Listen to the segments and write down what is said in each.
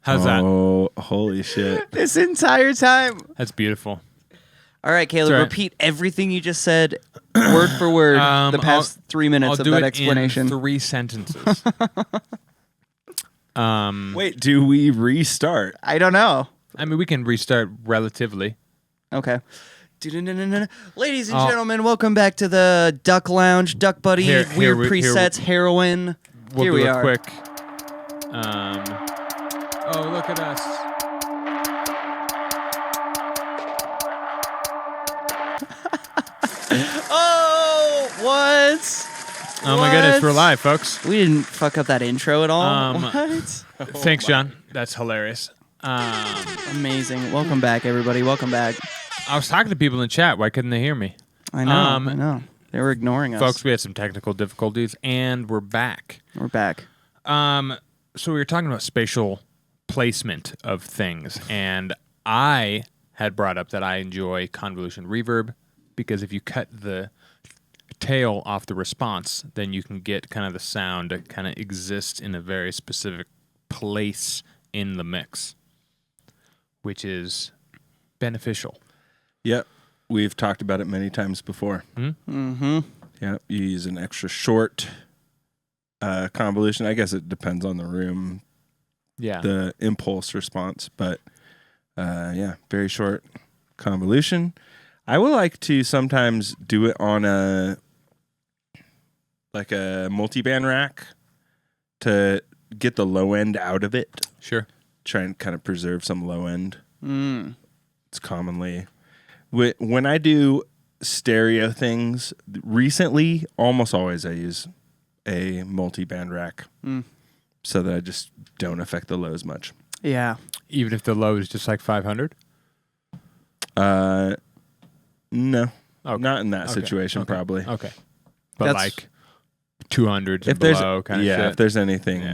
How's that? Oh, holy shit. This entire time. That's beautiful. All right, Caleb, Right. repeat everything you just said word for word the past 3 minutes I'll of do that it explanation. in 3 sentences. Wait, do we restart? I don't know. I mean, we can restart relatively. Okay. Ladies and gentlemen, welcome back to the Duck Lounge, Duck Buddy, Weird Presets, Heroin. We'll Here do we a are. quick. Oh, look at us. Oh, what? Oh my goodness, we're live, folks. We didn't fuck up that intro at all. What? Thanks, John. That's hilarious. Amazing. Welcome back, everybody. Welcome back. I was talking to people in chat. Why couldn't they hear me? I know. I know. They were ignoring us. Folks, we had some technical difficulties, and we're back. We're back. So we were talking about spatial placement of things, and I had brought up that I enjoy convolution reverb because if you cut the tail off the response, then you can get kind of the sound that kind of exists in a very specific place in the mix, which is beneficial. Yep. We've talked about it many times before. Mm-hmm. Yep. You use an extra short convolution. I guess it depends on the room, the impulse response. But yeah, very short convolution. I would like to sometimes do it on a multi-band rack to get the low end out of it. Sure. Try and kind of preserve some low end. It's commonly... When I do stereo things, recently, almost always I use a multi-band rack so that I just don't affect the lows much. Yeah. Even if the low is just like 500? No. Okay. Not in that situation, probably. Okay. But like 200s and there's below kind of shit. Yeah, if there's anything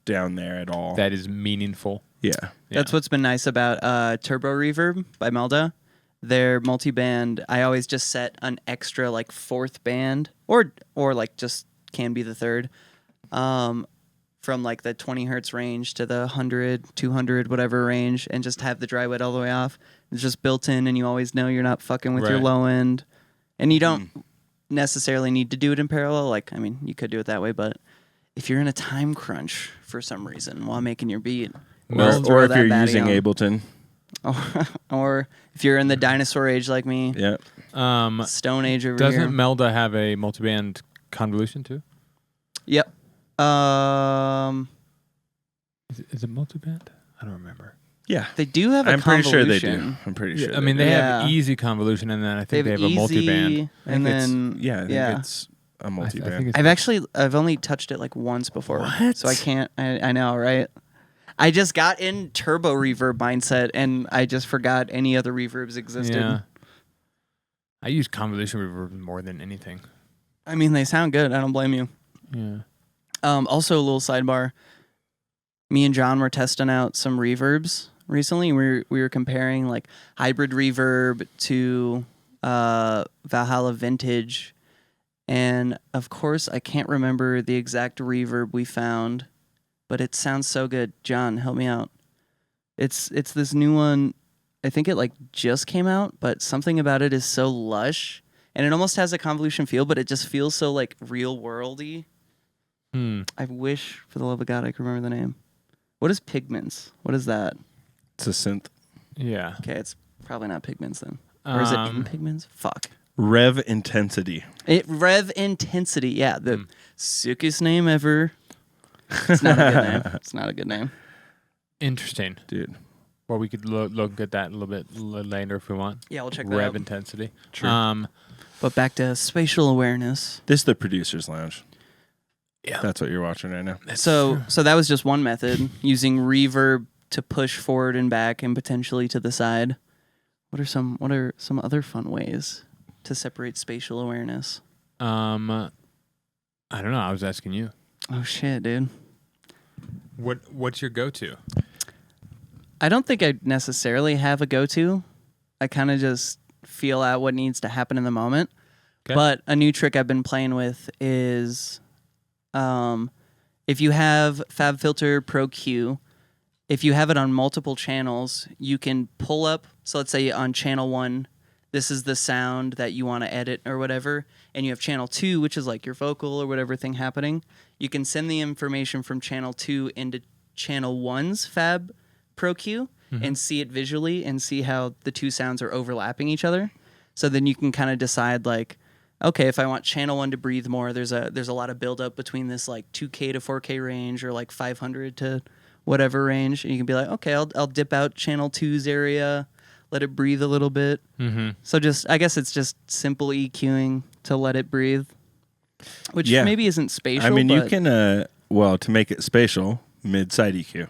down there at all. That is meaningful. Yeah. That's what's been nice about Turbo Reverb by Melda. Their multi-band, I always just set an extra like fourth band or like just can be the third from like the 20 hertz range to the 100, 200, whatever range, and just have the dry wet all the way off. It's just built in and you always know you're not fucking with your low end. And you don't necessarily need to do it in parallel. Like, I mean, you could do it that way, but if you're in a time crunch for some reason while making your beat, or if you're using Ableton. or if you're in the dinosaur age like me, Stone Age over here. Doesn't Melda have a multiband convolution too? Yep. Is it multiband? I don't remember. Yeah, they do have a I'm pretty convolution. sure they do. I'm pretty sure. I mean, they have easy convolution, and then I think they have a multiband. And then I think it's a multiband. I've only touched it like once before. What? So I can't. I know, right? I just got in turbo reverb mindset, and I just forgot any other reverbs existed. Yeah. I use convolution reverb more than anything. I mean, they sound good. I don't blame you. Yeah. Also, a little sidebar. Me and John were testing out some reverbs recently. We were comparing like hybrid reverb to Valhalla Vintage, and of course, I can't remember the exact reverb we found. But it sounds so good. John, help me out. It's this new one. I think it like just came out, but something about it is so lush, and it almost has a convolution feel, but it just feels so like real worldy. I wish, for the love of God, I could remember the name. What is Pigments? What is that? It's a synth. Yeah. Okay, it's probably not Pigments then, or is it in Pigments? Fuck. Rev Intensity. Rev Intensity. Yeah, the sickest name ever. It's not a good name. It's not a good name. Interesting. Dude. Well, we could look at that a little bit later if we want. Yeah, we'll check that out. Rev intensity. True. But back to spatial awareness. This is the producer's lounge. Yeah. That's what you're watching right now. So that was just one method, using reverb to push forward and back and potentially to the side. What are some other fun ways to separate spatial awareness? I don't know. I was asking you. Oh shit, dude. What's your go-to? I don't think I necessarily have a go-to. I kind of just feel out what needs to happen in the moment. Okay. But a new trick I've been playing with is if you have FabFilter Pro Q, if you have it on multiple channels, you can pull up. So let's say on channel 1, this is the sound that you want to edit or whatever, and you have channel 2, which is like your vocal or whatever thing happening. You can send the information from channel 2 into channel 1's Fab Pro Q and see it visually and see how the two sounds are overlapping each other. So then you can kind of decide like, okay, if I want channel 1 to breathe more, there's a lot of buildup between this like 2K to 4K range or like 500 to whatever range, and you can be like, okay, I'll dip out channel 2's area, let it breathe a little bit. So I guess it's just simple EQing to let it breathe, which maybe isn't spatial. I mean, but you can to make it spatial, mid-side EQ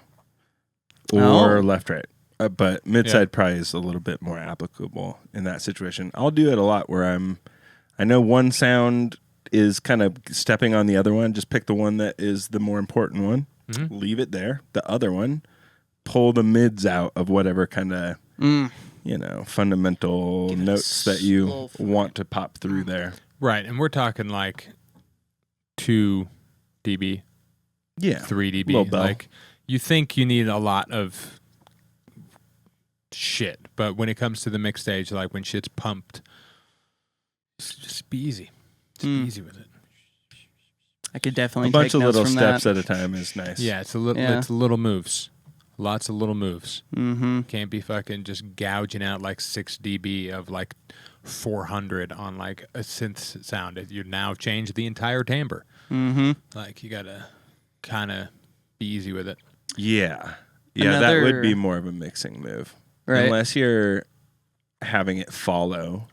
or left-right. But mid-side probably is a little bit more applicable in that situation. I'll do it a lot where I know one sound is kind of stepping on the other one. Just pick the one that is the more important one. Leave it there. The other one, pull the mids out of whatever kind of, fundamental notes that you want to pop through there. Right. And we're talking like 2 dB. Yeah. 3 dB. Like you think you need a lot of shit, but when it comes to the mix stage, like when shit's pumped, just be easy. Just be easy with it. I could definitely a bunch take of notes little from steps that. at a time is nice. Yeah, it's little moves. Lots of little moves. Can't be fucking just gouging out like 6 dB of like 400 on like a synth sound. You now change the entire timbre. Like you gotta kind of be easy with it. Yeah. That would be more of a mixing move. Right. Unless you're having it follow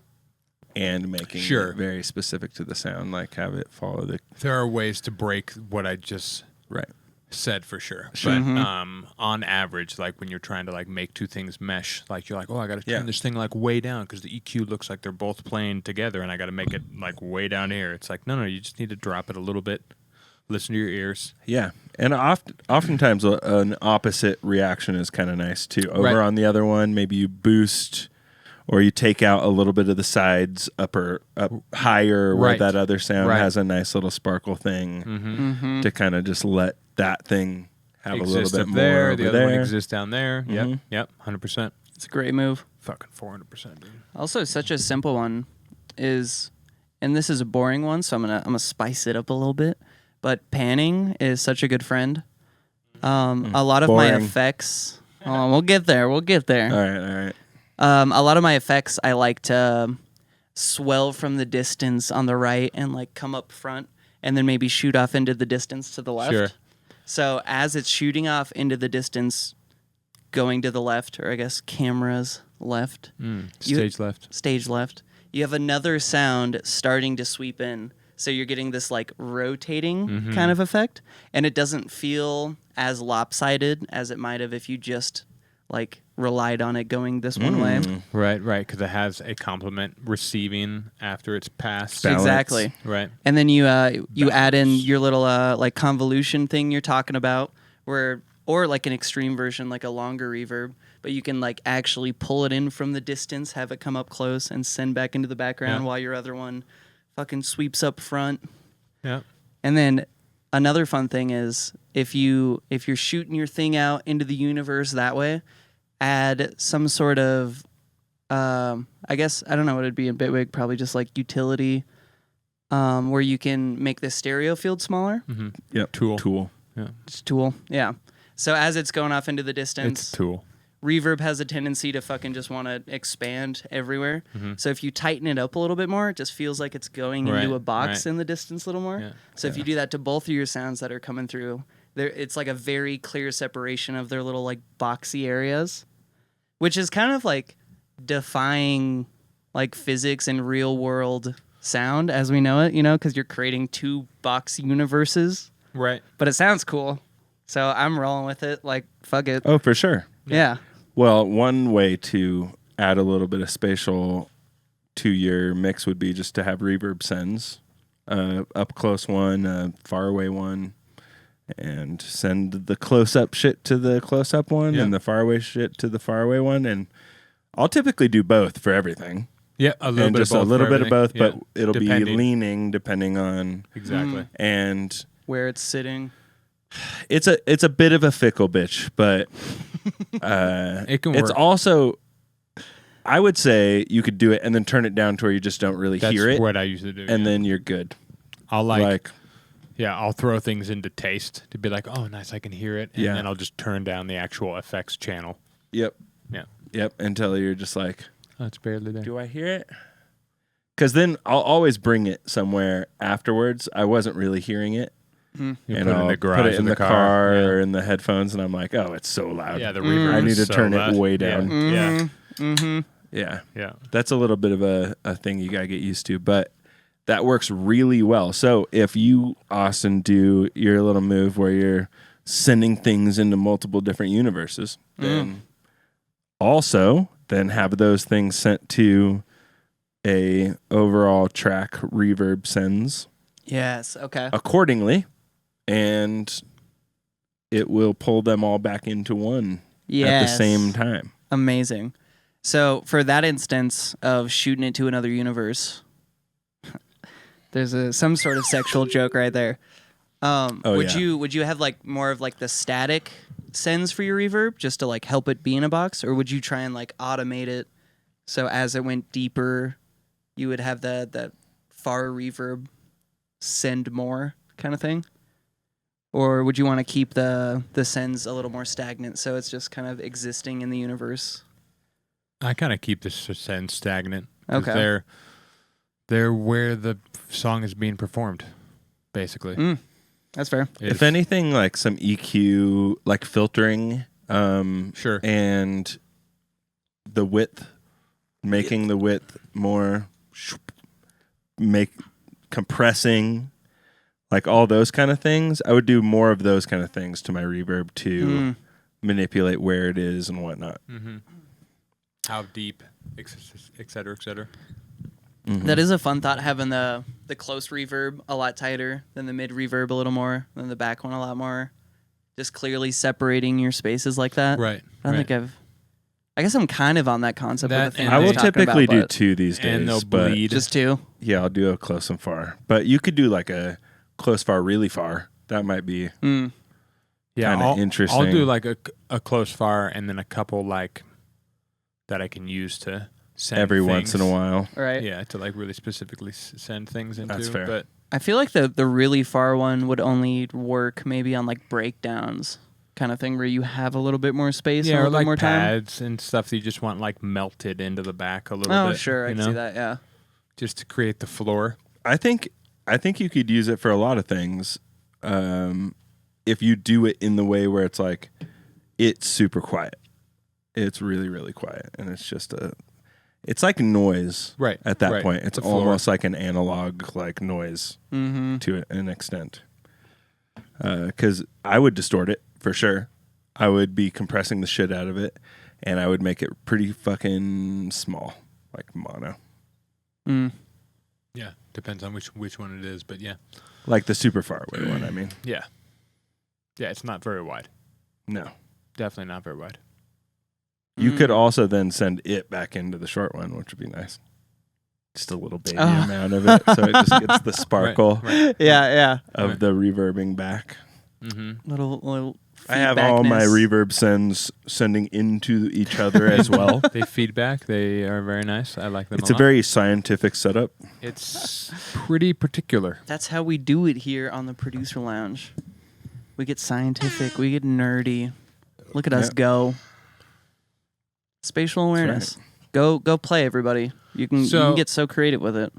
and making it very specific to the sound, like have it follow the... There are ways to break what I just said for sure. But on average, like when you're trying to like make two things mesh, like you're like, oh, I got to turn this thing like way down because the EQ looks like they're both playing together and I got to make it like way down here. It's like, no, you just need to drop it a little bit. Listen to your ears. Yeah. And oftentimes an opposite reaction is kind of nice too. Over on the other one, maybe you boost or you take out a little bit of the sides up higher where that other sound has a nice little sparkle thing to kind of just let that thing have a little bit more there. over The other there. one exists down there. Yep, 100%. It's a great move. Fucking 400%, dude. Also, such a simple one is, and this is a boring one, so I'm gonna spice it up a little bit. But panning is such a good friend. A lot of my effects. We'll get there. All right. A lot of my effects, I like to swell from the distance on the right and like come up front, and then maybe shoot off into the distance to the left. Sure. So as it's shooting off into the distance, going to the left, or I guess camera's left, stage left, you have another sound starting to sweep in. So you're getting this like rotating kind of effect, and it doesn't feel as lopsided as it might have if you just like relied on it going this one way. Right, because it has a complement receiving after it's passed. Balance. Exactly. Right. And then you add in your little like convolution thing you're talking about, or like an extreme version, like a longer reverb, but you can like actually pull it in from the distance, have it come up close, and send back into the background while your other one fucking sweeps up front. Yeah. And then another fun thing is if you're shooting your thing out into the universe that way, add some sort of I guess I don't know what it'd be in Bitwig, probably just like utility, where you can make the stereo field smaller. Yep. Tool. Yeah. It's Tool. Yeah. So as it's going off into the distance, It's a tool. reverb has a tendency to fucking just want to expand everywhere. So if you tighten it up a little bit more, it just feels like it's going into a box in the distance a little more. Yeah. So if you do that to both of your sounds that are coming through, it's like a very clear separation of their little like boxy areas, which is kind of like defying like physics and real world sound as we know it, because you're creating two box universes. Right. But it sounds cool. So I'm rolling with it. Like, fuck it. Oh, for sure. Yeah. Well, one way to add a little bit of spatial to your mix would be just to have reverb sends, up close one, far away one, and send the close up shit to the close up one and the far away shit to the far away one. And I'll typically do both for everything. Yeah, a little bit just of both. a little bit of both, Yeah. but it'll be leaning depending on Exactly. and Where it's sitting. It's a bit of a fickle bitch, but It can it's work. also, I would say you could do it and then turn it down to where you just don't really That's hear it, what I usually do. and yeah. then you're good. I'll I'll throw things into taste to be like, oh, nice, I can hear it, and Yeah. then I'll just turn down the actual effects channel. Yep. Yeah. Yep. Until you're just like, Oh, it's barely there. do I hear it? Because then I'll always bring it somewhere afterwards. I wasn't really hearing it. You And put it in I'll the garage put it of in the the car Yeah. or in the headphones, and I'm like, oh, it's so loud. Yeah, the reverb. I need is to so turn loud. it way down. Yeah. Mm-hmm. Yeah. Yeah. That's a little bit of a thing you got to get used to, but that works really well. So if you, Austin, do your little move where you're sending things into multiple different universes, then also then have those things sent to a overall track reverb sends Yes. Okay. accordingly, and it will pull them all back into one at the same time. Amazing. So for that instance of shooting it to another universe, there's some sort of sexual joke right there. Would you have like more of like the static sends for your reverb just to like help it be in a box, or would you try and like automate it so as it went deeper, you would have the far reverb send more kind of thing? Or would you want to keep the sends a little more stagnant so it's just kind of existing in the universe? I kind of keep this send stagnant. 'Cause Okay. They're where the song is being performed, basically. That's fair. If anything, like some EQ, like filtering, Sure. and the width, making the width more, compressing, like all those kind of things. I would do more of those kind of things to my reverb to manipulate where it is and whatnot. Mm-hmm. How deep, et cetera, et cetera. That is a fun thought, having the close reverb a lot tighter than the mid reverb a little more, than the back one a lot more. Just clearly separating your spaces like that. Right. I don't think I guess I'm kind of on that concept That with the thing and I we will were talking typically about, do but 2 these days, And they'll but bleed. just 2. yeah, I'll do a close and far. But you could do like a close far, really far. That might be Yeah, kinda I'll interesting. do like a close far and then a couple like that I can use to send every things. once in a while. Right. Yeah, to like really specifically send things into. That's fair. But I feel like the really far one would only work maybe on like breakdowns kind of thing where you have a little bit more space and a yeah, or little bit like more time. pads and stuff that you just want like melted into the back a little Oh, bit. sure. I you can know? see that. Yeah. Just to create the floor. I think you could use it for a lot of things. If you do it in the way where it's like it's super quiet. It's really, really quiet, and it's like noise Right. at that right. point. It's The floor. almost like an analog like noise Mm-hmm. to an extent. Because I would distort it for sure. I would be compressing the shit out of it, and I would make it pretty fucking small, like mono, Yeah, depends on which one it is, but yeah. like the super far away one. I mean, Yeah. Yeah, it's not very wide. no. Definitely not very wide. You could also then send it back into the short one, which would be nice. Just a little baby amount of it, so it just gets the sparkle Right. Yeah. of Right. the reverbing back. Mm-hmm. Little. I have all my feedbackness. reverb sends sending into each other as well. They feedback. They are very nice. I like them It's a lot. very scientific setup. It's pretty particular. That's how we do it here on the producer lounge. We get scientific. We get nerdy. Look at us Yeah. go. Spatial awareness. Go play, everybody. You can get so creative with it.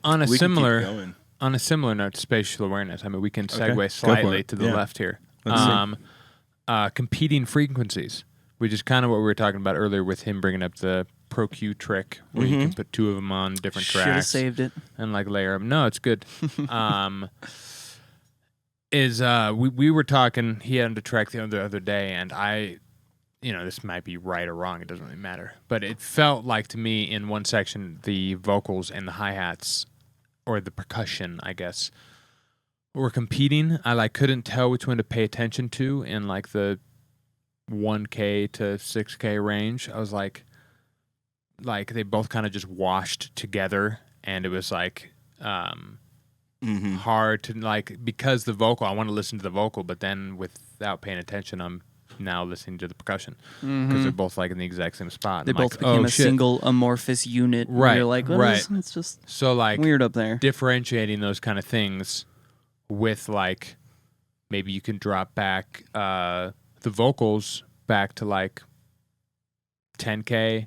On a We can keep similar going. on a similar note to spatial awareness, I mean, we can Okay. segue Go for slightly it. to the Yeah. left here. Let's see. Competing frequencies, which is kind of what we were talking about earlier with him bringing up the Pro Q trick, where you can put 2 of them on different Should have tracks saved it. and like layer them. No, it's good. We were talking. He had a track the other day, and this might be right or wrong. It doesn't really matter. But it felt like to me in one section, the vocals and the hi-hats, or the percussion, I guess, were competing. I couldn't tell which one to pay attention to in like the 1K to 6K range. I was like they both kind of just washed together, and it was like hard to like, because the vocal, I want to listen to the vocal, but then without paying attention, I'm now listening to the percussion because they're both like in the exact same spot. They I'm both like, became oh, a shit. single amorphous unit. Right, You're like, what right. is- it's just So like weird up there. differentiating those kind of things with like, maybe you can drop back the vocals back to like 10K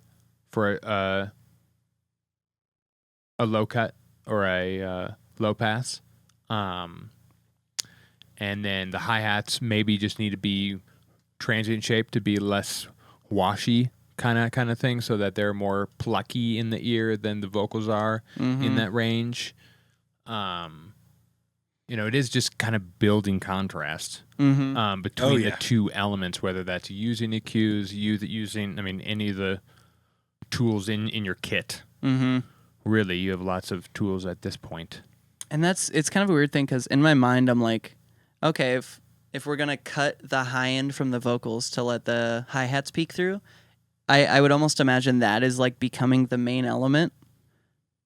for a low cut or a low pass. And then the hi-hats maybe just need to be transient shape to be less washy kind of thing, so that they're more plucky in the ear than the vocals are in that range. It is just kind of building contrast between the two elements, whether that's using EQs, using any of the tools in your kit. Really, you have lots of tools at this point. And it's kind of a weird thing because in my mind I'm like, okay, if we're gonna cut the high end from the vocals to let the hi-hats peek through, I would almost imagine that is like becoming the main element.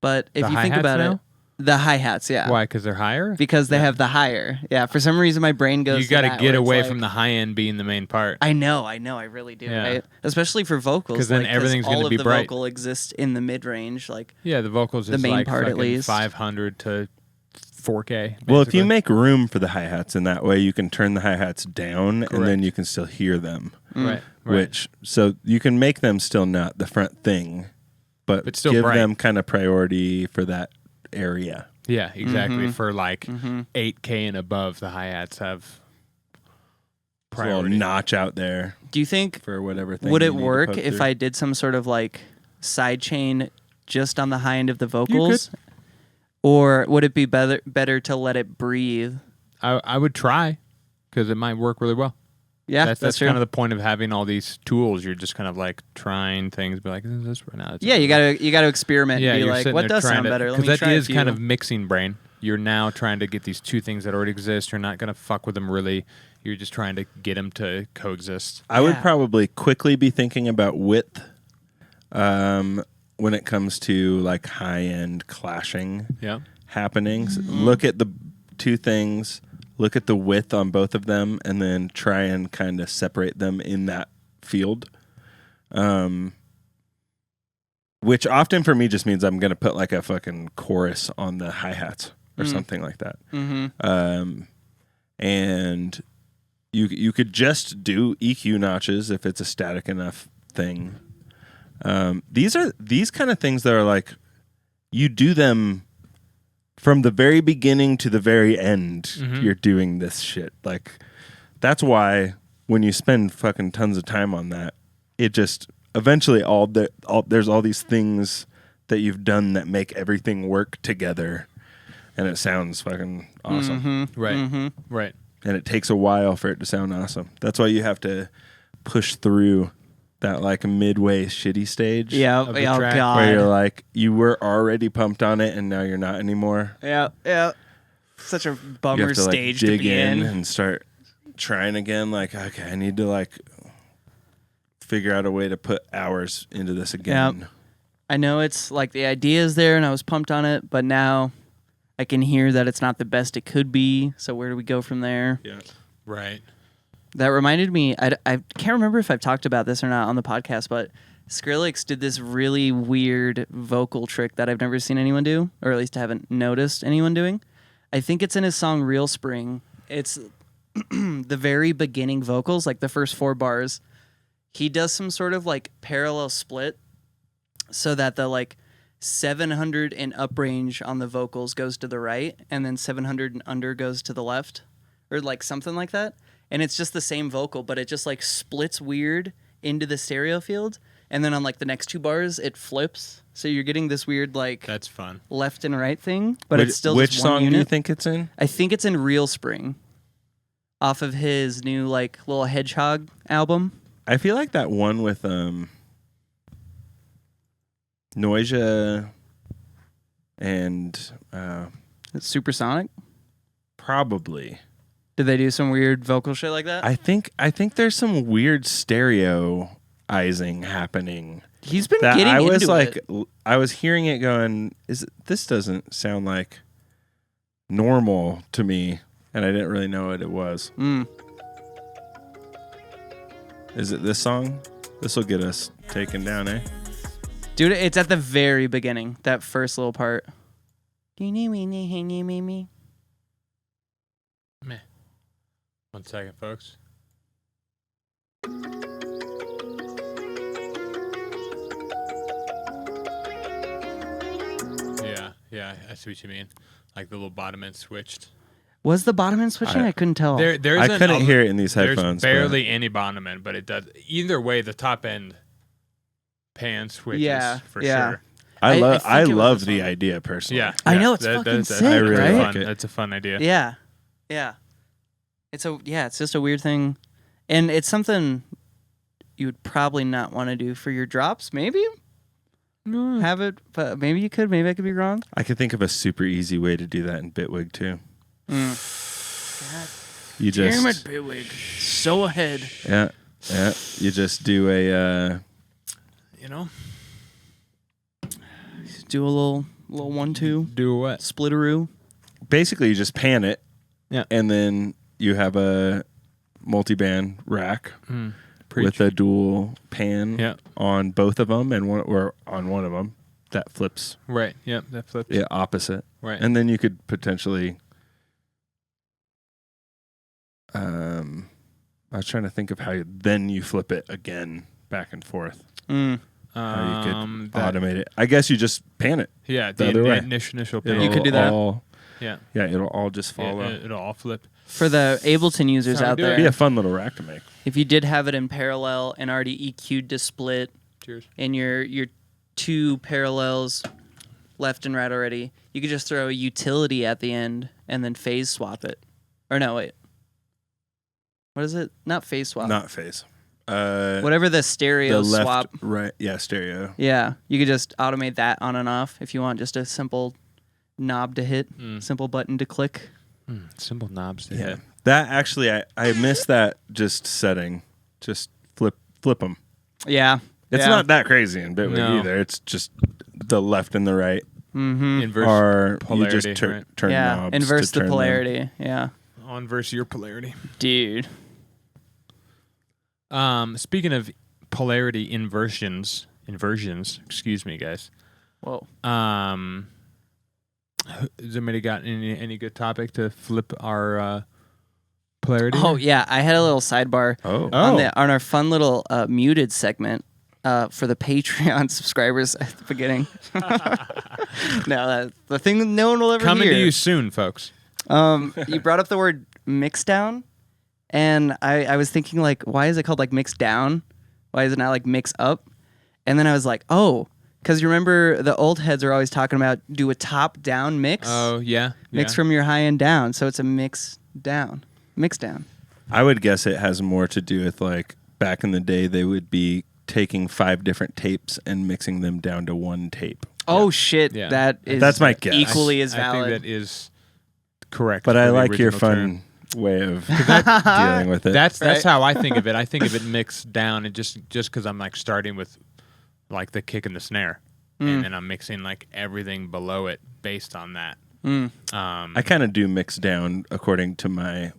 But if The you think hi-hats about now? it, the hi-hats, yeah. Why? Because they're higher? Because they have the higher. Yeah, for some reason my brain goes You got to that, get where it's away like- from the high end being the main part. I know, I really do, Yeah. right? Especially for vocals. 'Cause then everything's all gonna of be the bright. vocal exists in the mid-range. Like, Yeah, the vocals The is main like part, at fucking least. 500 to 4K. Well, if you basically. make room for the hi-hats in that way, you can turn the hi-hats down and then Correct. you can still hear them. right. So you can make them still not the front thing, but still give bright. them kind of priority for that area. Yeah, exactly. For like 8K and above, the hi-hats have It's a little priority. notch out there do you think for whatever thing. would you it need to work poke if through. I did some sort of like side chain just on the high end of the vocals? Or would it be better to let it breathe? I would try because it might work really well. Yeah, That's true. kind of the point of having all these tools. You're just kind of like trying things, be like, is this right now? Yeah, you gotta experiment Yeah, and be you're like, sitting what there does trying sound to, better? Let because me that try a is kind few. of mixing brain. You're now trying to get these two things that already exist. You're not going to fuck with them really. You're just trying to get them to coexist. I would Yeah. probably quickly be thinking about width when it comes to like high-end clashing Yeah. happenings. Look at the two things, look at the width on both of them, and then try and kind of separate them in that field. Which often for me just means I'm going to put like a fucking chorus on the hi-hats or something like that. And you could just do EQ notches if it's a static enough thing. These kind of things that are like, you do them from the very beginning to the very end. You're doing this shit. Like, that's why when you spend fucking tons of time on that, it just eventually there's all these things that you've done that make everything work together, and it sounds fucking awesome. Right. Right. And it takes a while for it to sound awesome. That's why you have to push through that like midway shitty stage. Yeah, of the oh track god. Where you're like, you were already pumped on it and now you're not anymore. Yeah. Such a You bummer have to like stage to dig be in. and start trying again. Like, okay, I need to like figure out a way to put hours into this again. I know it's like the idea is there and I was pumped on it, but now I can hear that it's not the best it could be. So where do we go from there? Yeah. Right. That reminded me, I can't remember if I've talked about this or not on the podcast, but Skrillex did this really weird vocal trick that I've never seen anyone do, or at least I haven't noticed anyone doing. I think it's in his song Real Spring. It's the very beginning vocals, like the first 4 bars. He does some sort of like parallel split so that the like 700 and up range on the vocals goes to the right and then 700 and under goes to the left, or like something like that. And it's just the same vocal, but it just like splits weird into the stereo field. And then on like the next 2 bars, it flips. So you're getting this weird like That's fun. left and right thing, but it's still which just one song unit. do you think it's in? I think it's in Real Spring, off of his new like little Hedgehog album. I feel like that one with Noisia and It's Supersonic. probably. Did they do some weird vocal shit like that? I think there's some weird stereoizing happening. He's been That getting I was into like, it. I was hearing it going, this doesn't sound like normal to me, and I didn't really know what it was. Is it this song? This will get us taken down, eh? Dude, it's at the very beginning, that first little part. Meh. 1 second, folks. Yeah, I see what you mean. Like the little bottom end switched. Was the bottom end switching? I couldn't tell. I couldn't hear it in these headphones. There's barely any bottom end, but it does. Either way, the top end pan switches for sure. I love the idea personally. Yeah, I know, it's fucking sick, I really right? like it. That's a fun idea. Yeah. It's just a weird thing, and it's something you would probably not want to do for your drops. Maybe have it, but maybe you could. Maybe I could be wrong. I could think of a super easy way to do that in Bitwig too. You just damn it, Bitwig, so ahead. Yeah. You just do a. Do a little 1-2. Do what? Splitteroo. Basically, you just pan it. Yeah. And then you have a multi-band rack Preach. with a dual pan on both of them, and on one of them that flips. Right. Yep. That flips. Yeah, opposite. Right. And then you could potentially. I was trying to think of how then you flip it again back and forth. How you could automate it. I guess you just pan it. Yeah, the other way. Initial pan. You could do that. Yeah, it'll all just follow. It'll all flip. For the Ableton users out there, It'd be a fun little rack to make. if you did have it in parallel and already EQ'd to split, Cheers. and your two parallels left and right already, you could just throw a utility at the end and then phase swap it. Or no, wait. What is it? Not phase swap. Not phase. Whatever the stereo the left, swap. right? Yeah, stereo. Yeah, you could just automate that on and off if you want just a simple knob to hit, simple button to click. Simple knobs to hit. That actually, I miss that just setting. Just flip them. Yeah. It's not that crazy in Bitwig either. It's just the left and the right. Inverse Or polarity, you just turn knobs. Inverse to the turn polarity. them. Yeah. Inverse your polarity. Dude. Speaking of polarity inversions, excuse me, guys. Whoa. Has anybody got any good topic to flip our polarity? Oh yeah, I had a little sidebar on our fun little muted segment for the Patreon subscribers at the beginning. No, the thing that no one will ever coming hear. to you soon, folks. You brought up the word mix down, and I was thinking like, why is it called like mix down? Why is it not like mix up? And then I was like, oh, because you remember the old heads are always talking about do a top down mix. Oh yeah, Mix from your high end down, so it's a mix down. Mix down. I would guess it has more to do with like back in the day they would be taking 5 different tapes and mixing them down to one tape. Oh shit, Yeah. That's my guess. Equally as I valid. think that is correct. But for I the like your original fun way of dealing with it. That's Right? how I think of it. I think of it mixed down, and just because I'm like starting with like the kick and the snare, and then I'm mixing like everything below it based on that. I kind of do mix down according to my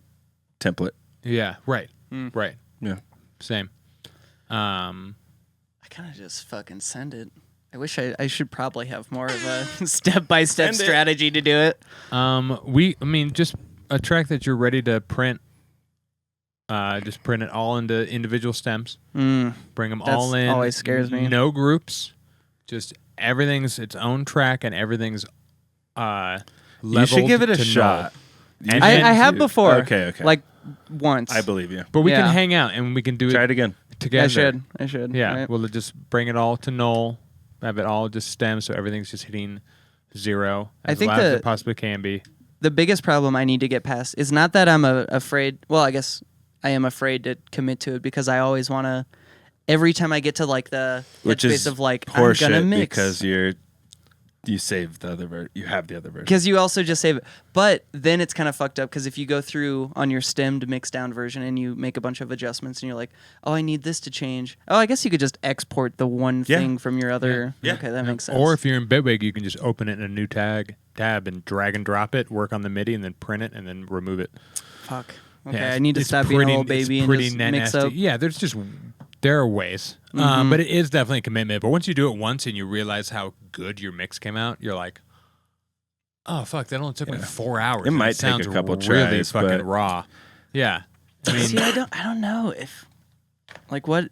template. Yeah, right, right, Yeah. same. I kind of just fucking send it. I wish I should probably have more of a step-by-step strategy to do it. Just a track that you're ready to print. Just print it all into individual stems. Bring them all in. Always scares me. No groups. Just everything's its own track, and everything's leveled. You should give it a to shot. null. And I have before. Okay. Like once. I believe you. But we Yeah. can hang out and we can do Try it it again. together. I should. Yeah, right? we'll just bring it all to null. Have it all just stem, so everything's just hitting 0 I as think loud as it possibly can be. The biggest problem I need to get past is not that I'm afraid. Well, I guess I am afraid to commit to it because I always want to. Every time I get to like the Which headspace is of like I'm gonna horseshit mix because you're You save the other version. You have the other version. Because you also just save it. But then it's kind of fucked up because if you go through on your stemmed mix down version and you make a bunch of adjustments and you're like, oh, I need this to change. Oh, I guess you could just export the one thing from your other. Yeah. Okay, that makes sense. Or if you're in Bitwig, you can just open it in a new tab and drag and drop it, work on the MIDI, and then print it and then remove it. Fuck. Okay, Yeah, I need to it's stop being a pretty- little baby it's and pretty just mix nasty. up. Yeah, there are ways, but it is definitely a commitment. But once you do it once and you realize how good your mix came out, you're like, oh fuck, that only took me 4 hours. It and might take sounds a couple really tries, fucking but- raw. Yeah, I mean, See, I don't know if like what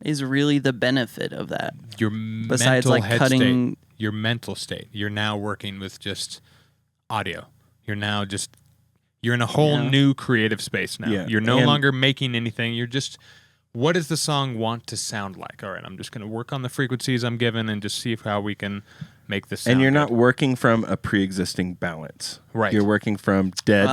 is really the benefit of that your besides mental like head cutting. state, your mental state. You're now working with just audio. You're in a whole new creative space now. Yeah, You're no and- longer making anything. You're just, what does the song want to sound like? All right, I'm just going to work on the frequencies I'm given and just see how we can make this sound And you're good. not working from a pre-existing balance. Right. You're working from dead,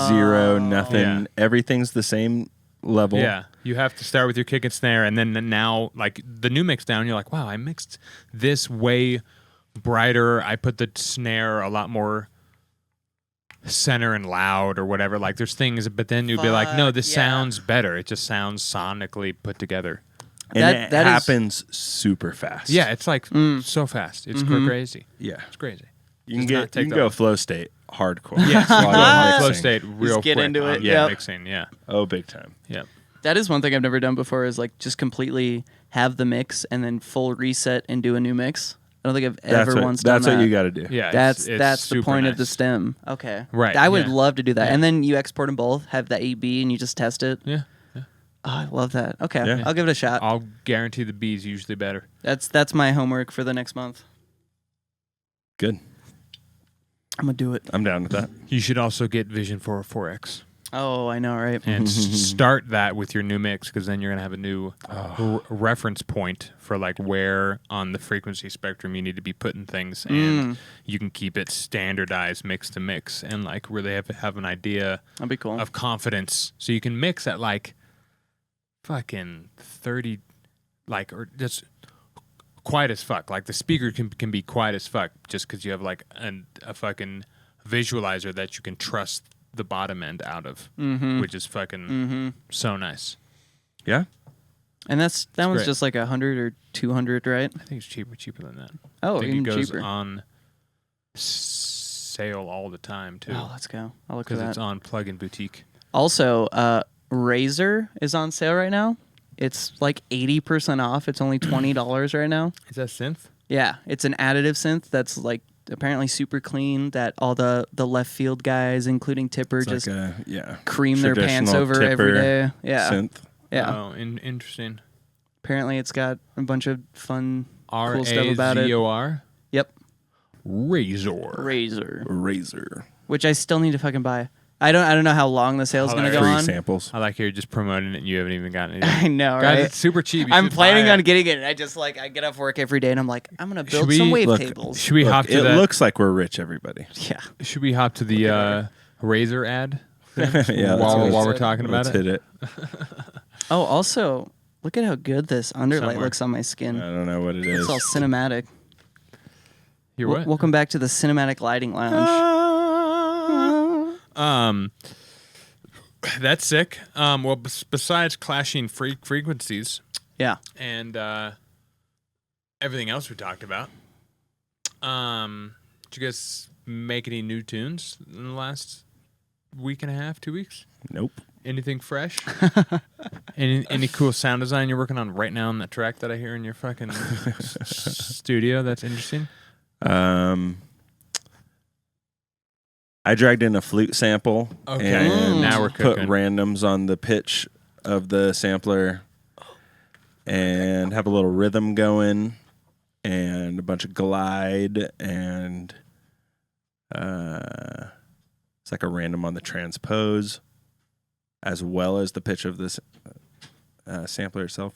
zero, nothing. Yeah. Everything's the same level. Yeah, you have to start with your kick and snare, and then now, like the new mix down, you're like, wow, I mixed this way brighter. I put the snare a lot more center and loud or whatever. Like there's things, but then you'd be like, no, this sounds better. It just sounds sonically put together. And That it is- happens super fast. Yeah, it's like so fast. It's crazy. Yeah. It's crazy. You can Does not you take can that go long. flow state hardcore. Yes, While you're flow mixing. state real get quick into on it, the yep. mixing. Yeah, Oh, big time. yeah. That is one thing I've never done before is like just completely have the mix and then full reset and do a new mix. I don't think I've ever once done That's that. what you got to do. Yeah, That's it's that's the super point nice. of the stem. Okay. Right, I would yeah. love to do that. Yeah. And then you export them both, have the AB, and you just test it. Yeah, Oh, I love that. Okay. Yeah. I'll give it a shot. I'll guarantee the B's usually better. That's my homework for the next month. Good. I'm gonna do it. I'm down with that. You should also get Vision 404X Oh, I know, right? and start that with your new mix, because then you're gonna have a new reference point for like where on the frequency spectrum you need to be putting things, and you can keep it standardized mix to mix, and like really have an idea That'd be cool. of confidence, so you can mix at like fucking 30, like, or just quiet as fuck. Like the speaker can be quiet as fuck just because you have like a fucking visualizer that you can trust the bottom end out of, which is fucking so nice. Yeah. And that one's great. just like 100 or 200, right? I think it's cheaper than that. Oh, I think even it goes cheaper. on sale all the time too, Oh, let's go. I'll look for because that. it's on Plug-in Boutique. Also, Razer is on sale right now. It's like 80% off. It's only $20 right now. Is that synth? Yeah, it's an additive synth that's like apparently super clean that all the left field guys, including Tipper, It's just like a cream their pants traditional over every Tipper day. Yeah. synth. Yeah. Oh, interesting. Apparently it's got a bunch of fun cool stuff about it. R-A-Z-O-R? Yep. Razor. Razer. Razer. Which I still need to fucking buy. I don't know how long the sale's gonna go Hilarious. on. Free samples. I like how you're just promoting it and you haven't even gotten it. I know, Guys, right? it's super cheap. You I'm should planning buy on it. getting it. I just I get off work every day and I'm like, I'm gonna build Should some we- wavetables. Should we hop Look, to it that? looks like we're rich, everybody. Yeah. Should we hop to the Razor ad? Yeah, let's while go. we're talking about Let's it. hit it. Oh, also, look at how good this underlight Somewhere. looks on my skin. I don't know what it is. It's all cinematic. You're what? Welcome back to the Cinematic Lighting Lounge. That's sick. Well, besides clashing frequencies Yeah. and everything else we talked about, did you guys make any new tunes in the last week and a half, 2 weeks? Nope. Anything fresh? any cool sound design you're working on right now on that track that I hear in your fucking studio? That's interesting. I dragged in a flute sample. Okay, And now we're put cooking. randoms on the pitch of the sampler and have a little rhythm going and a bunch of glide and it's like a random on the transpose as well as the pitch of this sampler itself.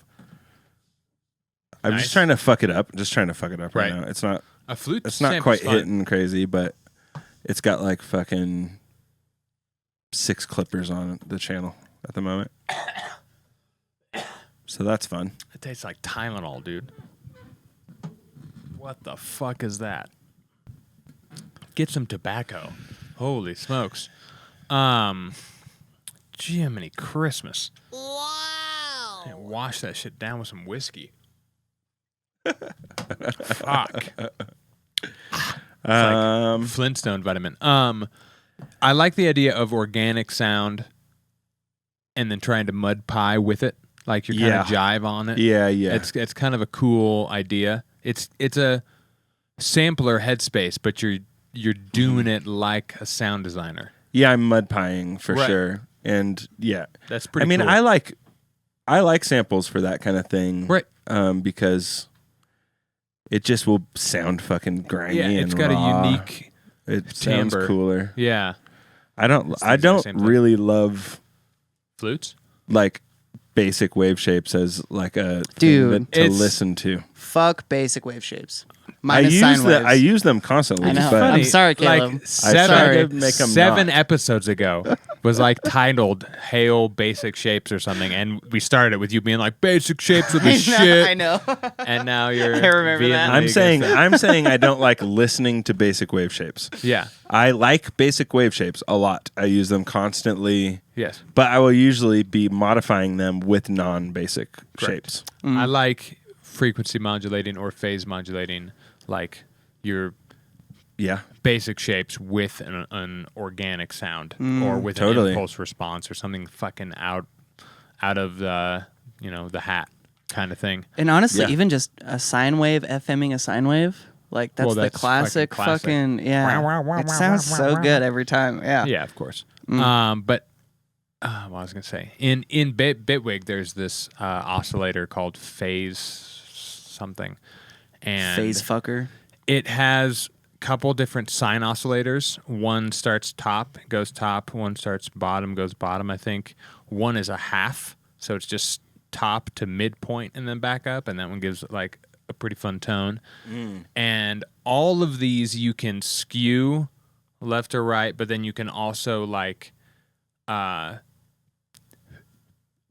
I'm Nice. just trying to fuck it up. Right Right. now. It's not A flute. it's not sample's quite fun. hitting crazy, but it's got like fucking 6 clippers on the channel at the moment. So that's fun. It tastes like Tylenol, dude. What the fuck is that? get some tobacco. Holy smokes. Jiminy Christmas. Wow. And wash that shit down with some whiskey. Fuck. Like Flintstone vitamin. I like the idea of organic sound and then trying to mud pie with it. Like you're kind of jive on it. Yeah. It's kind of a cool idea. It's a sampler headspace, but you're doing it like a sound designer. Yeah, I'm mud pieing for Right. sure. And yeah. That's pretty I mean, cool. I like samples for that kind of thing. Right. Because it just will sound fucking grimy Yeah, it's and got raw. a unique It sounds timbre. cooler. Yeah. I don't It's the exact same thing. really love Flutes? like basic wave shapes as like a Dude, thing to it's- listen to. Fuck basic wave shapes. Minus sine waves. I use them constantly. I know. But I'm sorry, Caleb. Like tried to make 'em seven not. episodes ago was like titled "Hail Basic Shapes" or something, and we started with you being like "Basic shapes are the shit," I know. and now you're. I remember that. vehemently I'm saying I don't like listening to basic wave shapes. Yeah. I like basic wave shapes a lot. I use them constantly, Yes. but I will usually be modifying them with non-basic shapes. I like frequency modulating or phase modulating, like your Yeah. basic shapes with an organic sound or with Totally. an impulse response or something fucking out of the the hat kind of thing. And honestly, Yeah. even just a sine wave, FMing a sine wave, like that's, Well, the that's classic fucking classic. fucking yeah. It sounds so good every time. Yeah. Yeah, of course. But what I was gonna say in Bitwig, there's this oscillator called phase something, and Phase fucker. it has a couple different sine oscillators. One starts top, goes top. One starts bottom, goes bottom. I think one is a half, so it's just top to midpoint and then back up, and that one gives like a pretty fun tone. And all of these you can skew left or right, but then you can also like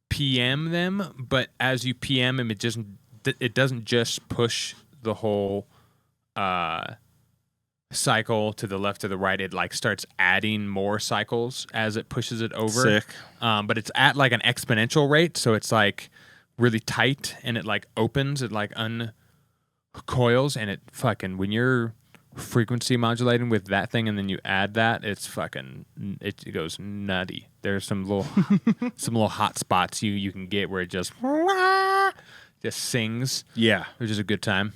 PM them. But as you PM them, it doesn't just push the whole cycle to the left or the right. It like starts adding more cycles as it pushes it over. Sick. But it's at like an exponential rate, so it's like really tight, and it like opens, it like uncoils, and it fucking, when you're frequency modulating with that thing and then you add that, it's fucking, it goes nutty. There's some little hot spots you can get where it just sings, Yeah. which is a good time.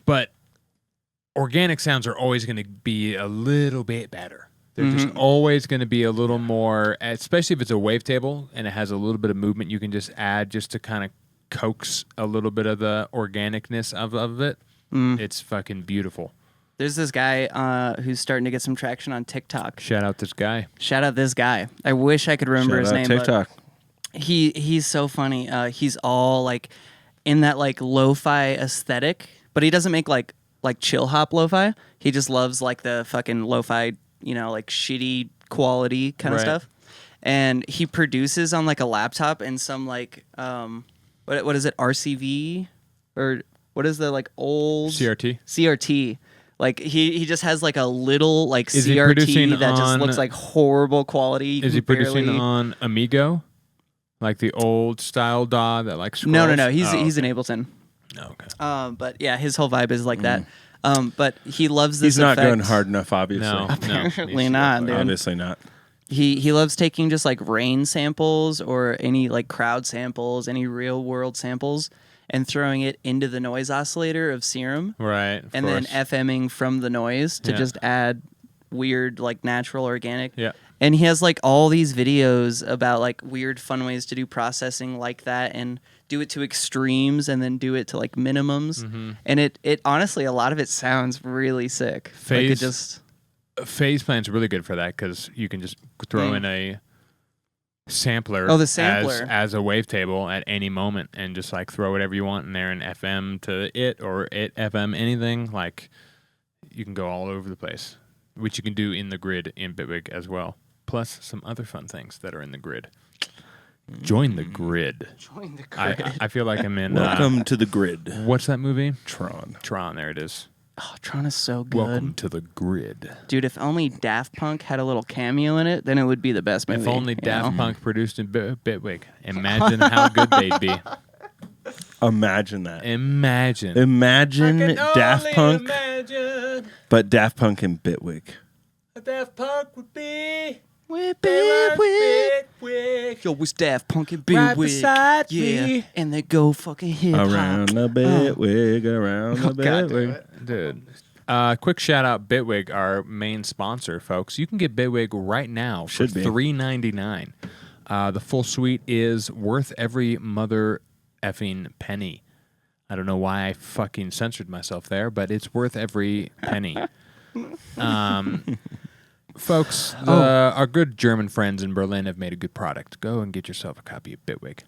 But organic sounds are always going to be a little bit better. They're just always going to be a little more, especially if it's a wavetable and it has a little bit of movement you can just add just to kind of coax a little bit of the organicness of it. It's fucking beautiful. There's this guy who's starting to get some traction on TikTok. Shout out this guy. Shout out this guy. I wish I could remember Shout his out name. TikTok. But he's so funny. He's all like in that like lo-fi aesthetic, but he doesn't make like chill hop lo-fi. He just loves like the fucking lo-fi, like shitty quality kind of Right. stuff. And he produces on like a laptop and some like what is it, RCV, or what is the like old CRT. Like he just has like a little like Is he producing CRT that just on- looks like horrible quality. You Is can he producing barely- on Amigo? Like the old style DAW that like scrolls? No. He's Oh, he's an Ableton. okay. But yeah, his whole vibe is like that. But he loves this. He's not effect. going hard enough, obviously. No, Apparently not, dude. Obviously not. He loves taking just like rain samples or any like crowd samples, any real world samples, and throwing it into the noise oscillator of Serum, Right. and then FMing from the noise to Yeah. just add weird like natural organic. Yeah. And he has like all these videos about like weird fun ways to do processing like that, and do it to extremes and then do it to like minimums. And it honestly, a lot of it sounds really sick. Like it Phase- just Phase Plan's really good for that because you can just throw in a sampler, Oh, the sampler. as a wavetable at any moment and just like throw whatever you want in there and FM to it or it FM anything. Like you can go all over the place, which you can do in the grid in Bitwig as well. Plus some other fun things that are in the grid. Join the grid. join the grid. I feel like I'm in. Welcome to the grid. What's that movie? Tron. Tron. There it is. Oh, Tron is so good. Welcome to the grid. Dude, if only Daft Punk had a little cameo in it, then it would be the best movie. If only you Daft know? Punk produced in Bitwig. Imagine how good they'd be. Imagine that. Imagine. Imagine Daft Punk, Imagine but Daft Punk and Bitwig. Daft Punk would be With Bitwig. Bitwig. Yo, it's Daft Punk and Right Bitwig. beside yeah. me. And they go fucking hip hop. Around the Bitwig, around the God damn Bitwig. it. Dude. Quick shout out Bitwig, our main sponsor, folks. You can get Bitwig right now for Should be. $3.99. The full suite is worth every mother effing penny. I don't know why I fucking censored myself there, but it's worth every penny. Folks, our good German friends in Berlin have made a good product. Go and get yourself a copy of Bitwig.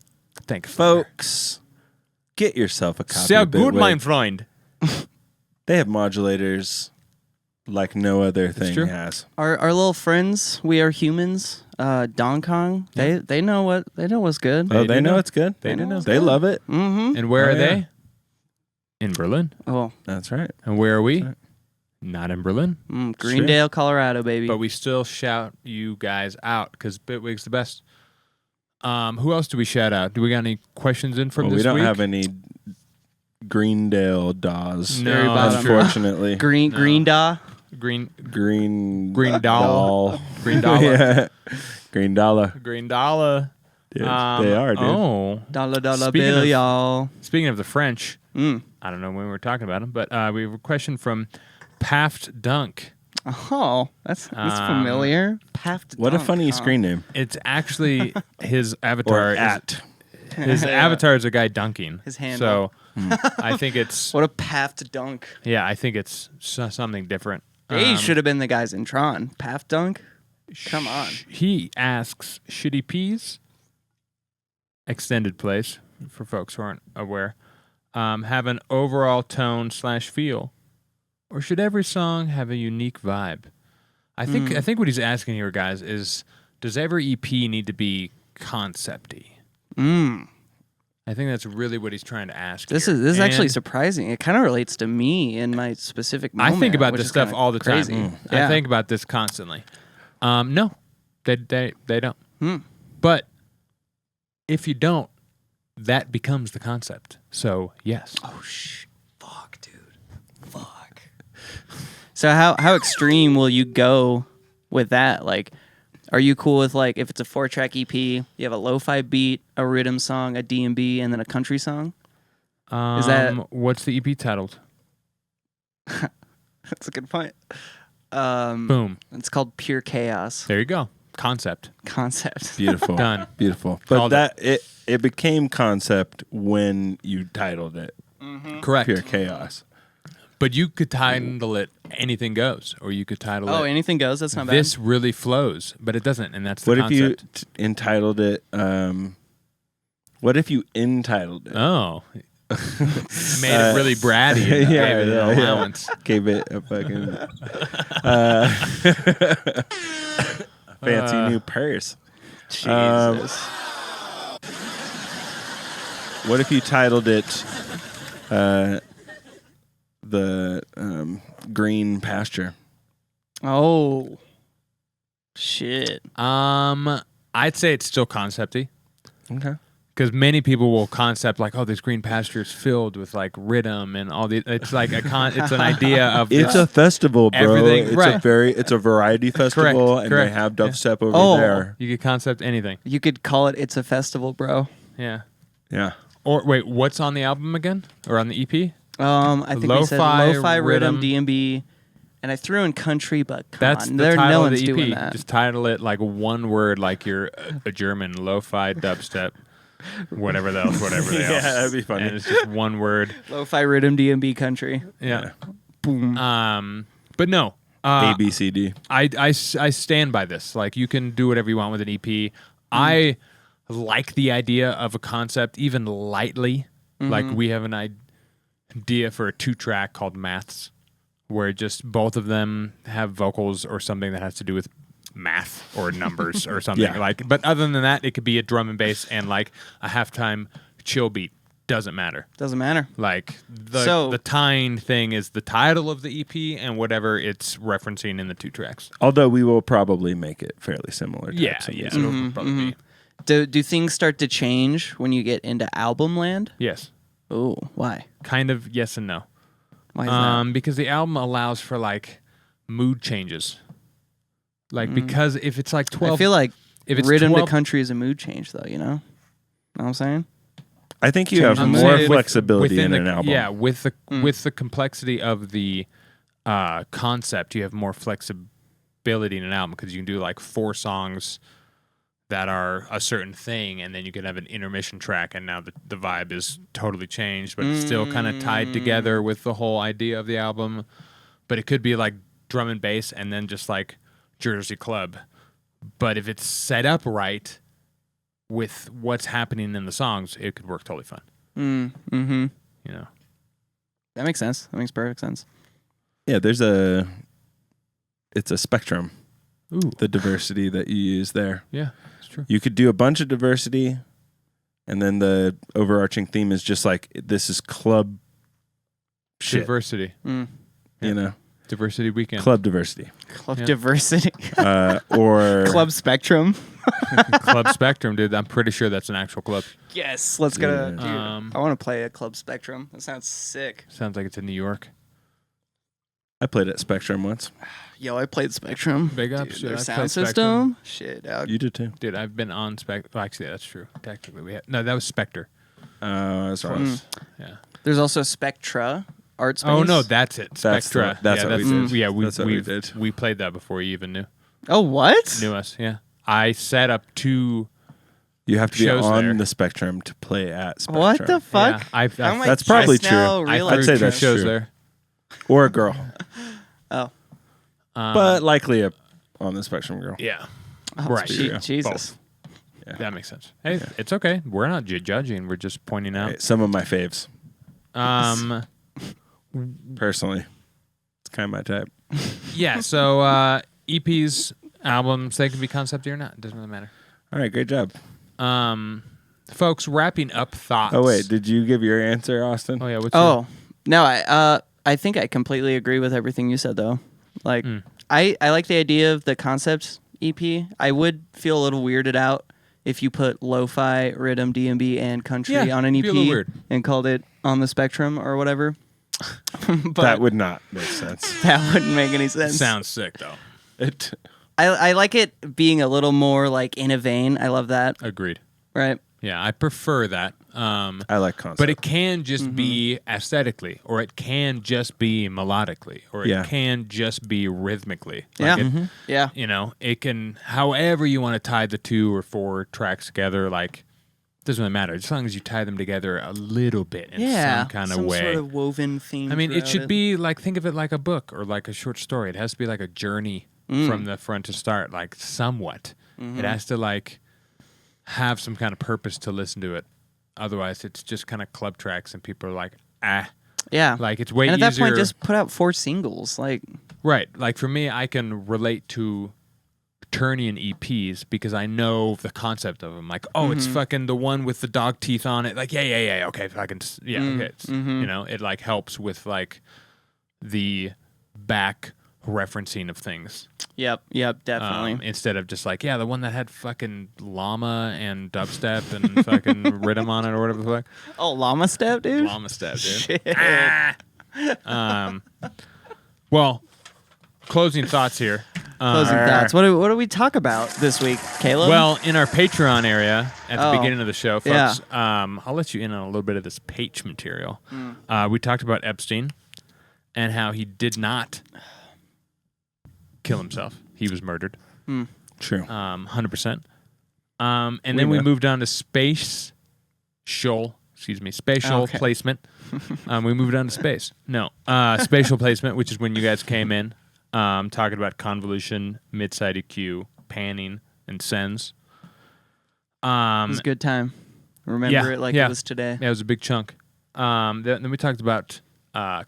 Thanks, Folks, get yourself a copy Sehr of gut, Bitwig. mein Freund. They have modulators like no other thing true. has. Our little friends, we are humans. Don Kong, they know what's good. Oh, They they do know know. it's good. They do know. They love it. Mm-hmm. And where Oh, are yeah. they? In Berlin. Oh, That's right. And where are we? right. Not in Berlin. Greendale, Colorado, baby. But we still shout you guys out because Bitwig's the best. Who else do we shout out? Do we got any questions in from Well, this we don't week? have any Greendale Daws, No, Very bottom. unfortunately. Green Da. Green Green Doll. Green Dollar. Yeah. Green dollar. Green Dollar. Dude, they are, dude. Oh, Dollar Speaking bill, of- y'all. speaking of the French, Mm. I don't know when we were talking about them, but we have a question from Paft Dunk. Oh, that's familiar. Paft What a Dunk, funny huh? screen name. It's actually his Or avatar. at. His avatar is a guy dunking. His handle. So I think it's What a Paft Dunk. I think it's something different. They should have been the guys in Tron. Paft Dunk. Come on. He asks, Shitty Peas, extended plays, for folks who aren't aware, have an overall tone / feel, or should every song have a unique vibe? I think what he's asking here, guys, is does every EP need to be concept-y? I think that's really what he's trying to ask. This here. is actually And surprising. It kind of relates to me in my specific I moment. think about which this is stuff kinda all the crazy. time. Yeah. I think about this constantly. No, they don't. Hmm. But if you don't, that becomes the concept. So yes. Oh fuck, dude. Fuck. So how extreme will you go with that? Like, are you cool with like if it's a 4-track EP, you have a lo-fi beat, a rhythm song, a D&B, and then a country song? Is that- what's the EP titled? That's a good point. Boom. It's called Pure Chaos There you go. Concept. Concept. Beautiful. Done. Beautiful. But Called it became concept when you titled it Correct. Pure Chaos. But you could title it Anything Goes, or you could title Oh, it anything goes. That's not This Really Flows, but it doesn't, and that's the What if you concept. entitled it what if you entitled it? Oh. Made it really bratty and gave it an allowance. Gave it a fucking fancy new purse. bad. Jesus. What if you titled it the Green Pasture? Oh. Shit. I'd say it's still concept-y. Okay. Because many people will concept like, oh, this green pasture is filled with like rhythm and all the. It's like it's an idea of. It's a festival, bro. Everything- It's right. it's a variety festival, and correct. they have dubstep over Oh. there. You could concept anything. You could call it It's a Festival, bro. Yeah. Yeah. Or wait, what's on the album again? Or on the EP? I think we said Lo-fi, lo-fi rhythm, rhythm. D&B, and I threw in country, but come That's on, the no title one's of the EP. doing that. Just title it like one word, like you're a German lo-fi dubstep, whatever else. Yeah, that'd be funny. And it's just one word. Lo-fi rhythm, D&B, country. Yeah. Boom. But no. A B C D. I stand by this. Like, you can do whatever you want with an EP. I like the idea of a concept, even lightly. Like, we have an idea for a 2-track called Maths, where just both of them have vocals or something that has to do with math or numbers or something. Yeah. Like, but other than that, it could be a drum and bass and like a halftime chill beat. doesn't matter. Doesn't matter. Like the tying thing is the title of the EP and whatever it's referencing in the 2 tracks. Although we will probably make it fairly similar. Yeah. It'll probably be. Do things start to change when you get into album land? Yes. Oh, why? Kind of yes and no. Why is that? Because the album allows for like mood changes. Like because if it's like 12, I feel like if it's rhythm 12, to country is a mood change, though. You know what I'm saying? I think you have I'm more saying flexibility within in an the, album. Yeah, with the complexity of the concept, you have more flexibility in an album because you can do like 4 songs that are a certain thing, and then you can have an intermission track, and now the vibe is totally changed, but it's still kind of tied together with the whole idea of the album. But it could be like drum and bass, and then just like Jersey Club. But if it's set up right with what's happening in the songs, it could work totally fine. Mm-hmm. You know, That makes sense. That makes perfect sense. Yeah, it's a spectrum. ooh, The diversity that you use there. yeah, it's true. You could do a bunch of diversity, and then the overarching theme is just like, this is club shit. Diversity, You know, diversity weekend, club diversity. Club Yeah. diversity. Or Club spectrum. Club Spectrum, dude. I'm pretty sure that's an actual club. Yes. Let's go. Yeah. Dude, Um, I want to play a Club Spectrum. That sounds sick. Sounds like it's in New York. I played at Spectrum once. Yo, I played Spectrum. Big ups, Dude, dude. their I sound played system. Spectrum. Shit, dog. You did too. Dude, I've been on Well, actually, that's true. Technically, we had no. That was Spectre. That's right. Mm. Yeah. There's also Spectra Art Space. Oh no, that's it. That's Spectra. that's what we did. Yeah, That's what we we've- did. We played that before you even Oh, what? knew us. Yeah. I set up 2. You have to be Shows on there. the Spectrum to play at Spectrum. What the fuck? Yeah, I've How am I That's probably just now true. I realizing I'd say threw 2 that's shows true. there. Or a girl, Oh. but likely on the Spectrum girl. Yeah. Oh, Right. Jesus. That makes sense. Hey, it's okay. We're not judging. We're just pointing out. Right, some of my faves, Um. personally. It's kind of my type. Yeah. So EPs, albums, they can be concepty or not. It doesn't really matter. All right, great job. Folks, wrapping up thoughts. Oh wait, did you give your answer, Austin? Oh yeah. What's Oh, no, I think I completely agree with everything you said, though. Like, I like the idea of the concept EP. I would feel a little weirded out if you put lo-fi, rhythm, D&B, and country Yeah, on an it'd be a little EP weird. and called it On the Spectrum or whatever. But That would not make sense. that wouldn't make any sense. Sounds sick though. It, I like it being a little more like in a vein. I love that. Agreed. Right. Yeah, I prefer that. I like concept. But it can just be aesthetically, or it can just be melodically, or it Yeah. can just be rhythmically. Yeah. It, Yeah. you know, it can, however you want to tie the 2 or 4 tracks together, like, doesn't really matter. As long as you tie them together a little bit in Yeah. some kind of some way. sort of woven theme. I mean, it throughout should be like, think of it like a book or like a short story. It has to be like a journey from the front to start, like somewhat. It has to like have some kind of purpose to listen to it. Otherwise, it's just kind of club tracks and people are like, Yeah. like it's way and at easier. that point, just put out 4 singles. Like, Right. Like for me, I can relate to Turnian EPs because I know the concept of them. Like, oh, it's fucking the one with the dog teeth on it. Like, yeah. Okay, fucking, yeah. Okay. It's, you know, it like helps with like the back referencing of things. yep, definitely. Instead of just like, yeah, the one that had fucking llama and dubstep and fucking rhythm on it or whatever the fuck. Oh, llama step, dude. Llama step, dude. Shit. Well, closing thoughts here. Closing thoughts. What do we talk about this week, Caleb? Well, in our Patreon area at the Oh. beginning of the show, Yeah. folks, I'll let you in on a little bit of this page material. We talked about Epstein and how he did not kill himself. He was murdered, True. 100%. And then we know. moved on to spatial Okay. placement. We moved on to space. No, spatial placement, which is when you guys came in, talking about convolution, mid-side EQ, panning, and sends. it was a good time. Remember it like it was today. Yeah, it was a big chunk. Then we talked about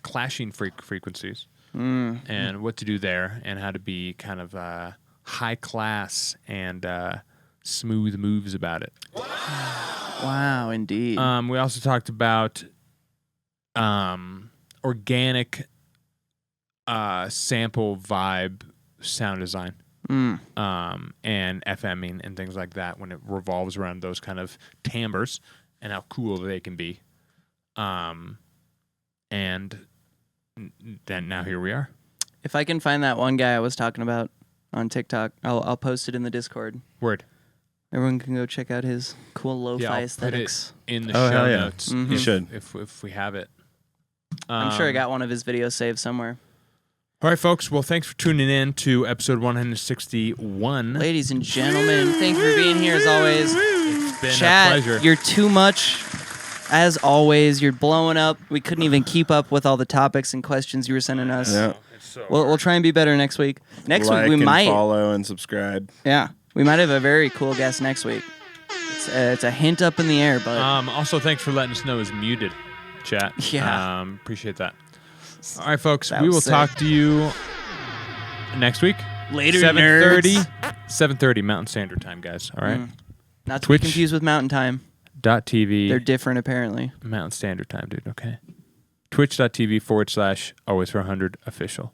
clashing frequencies and what to do there and how to be kind of high class and smooth moves about it. Wow, indeed. We also talked about organic sample vibe sound design. And FMing and things like that when it revolves around those kind of timbres and how cool they can be. And then now here we are. If I can find that one guy I was talking about on TikTok, I'll post it in the Discord. Word. Everyone can go check out his cool lo-fi I'll aesthetics. put it in the Oh, show hell yeah. notes. Mhm. You should. If we have it. I'm sure I got one of his videos saved somewhere. All right, folks. Well, thanks for tuning in to episode 161. Ladies and gentlemen, thank you for being here as always. It's been Chat, a pleasure. you're too much. As always, you're blowing up. We couldn't even keep up with all the topics and questions you were sending us. Yeah. It's so We'll try and be better next week. Next Like week we and might. follow and subscribe. Yeah, we might have a very cool guest next week. It's a hint up in the air, but also, thanks for letting us know it's muted, chat. Yeah. Appreciate that. All right, folks. That We was will sick. talk to you next week. Later, 7:30. nerds. 7:30 Mountain Standard Time, guys. All right. Not to Twitch. be confused with Mountain Time. .tv. They're different, apparently. Mountain Standard Time, dude. Okay. Twitch.tv/always400 official.